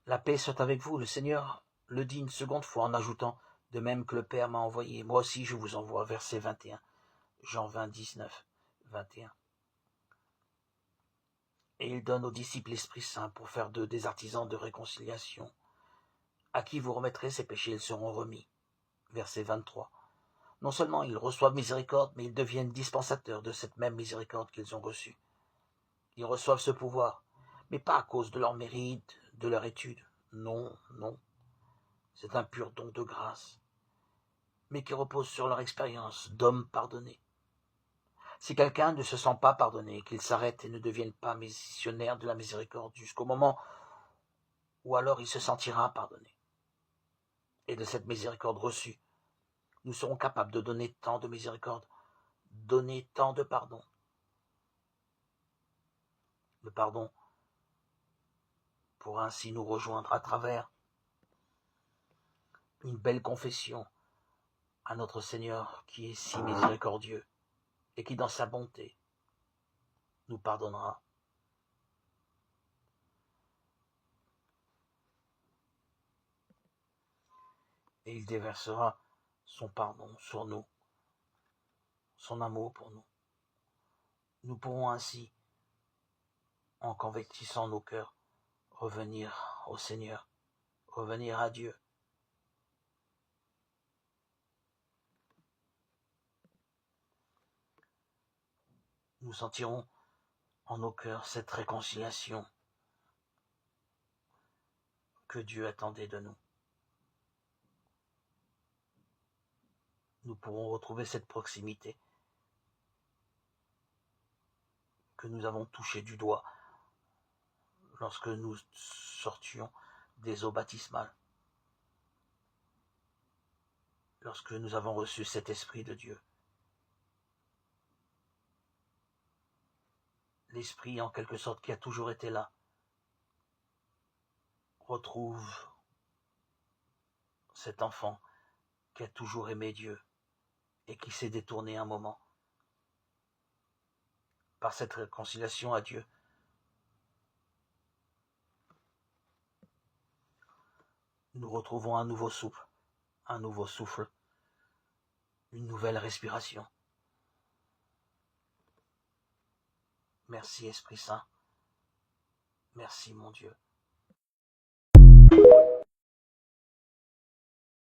La paix soit avec vous. Le Seigneur le dit une seconde fois en ajoutant, de même que le Père m'a envoyé, moi aussi je vous envoie. Verset 21. Jean 20, 19, 21. Et il donne aux disciples l'Esprit Saint pour faire d'eux des artisans de réconciliation. À qui vous remettrez ces péchés, ils seront remis. Verset 23. Non seulement ils reçoivent miséricorde, mais ils deviennent dispensateurs de cette même miséricorde qu'ils ont reçue. Ils reçoivent ce pouvoir, mais pas à cause de leur mérite, de leur étude. Non, non. C'est un pur don de grâce, mais qui repose sur leur expérience d'homme pardonné. Si quelqu'un ne se sent pas pardonné, qu'il s'arrête et ne devienne pas missionnaire de la miséricorde jusqu'au moment où alors il se sentira pardonné. Et de cette miséricorde reçue, nous serons capables de donner tant de miséricorde, donner tant de pardon. Le pardon pour ainsi nous rejoindre à travers une belle confession à notre Seigneur qui est si miséricordieux et qui dans sa bonté nous pardonnera. Et il déversera son pardon sur nous, son amour pour nous. Nous pourrons ainsi, en convertissant nos cœurs, revenir au Seigneur, revenir à Dieu. Nous sentirons en nos cœurs cette réconciliation que Dieu attendait de nous. Nous pourrons retrouver cette proximité que nous avons touchée du doigt lorsque nous sortions des eaux baptismales, lorsque nous avons reçu cet Esprit de Dieu. L'Esprit, en quelque sorte, qui a toujours été là, retrouve cet enfant qui a toujours aimé Dieu et qui s'est détourné un moment. Par cette réconciliation à Dieu, nous retrouvons un nouveau souffle, une nouvelle respiration. Merci Esprit Saint, merci mon Dieu.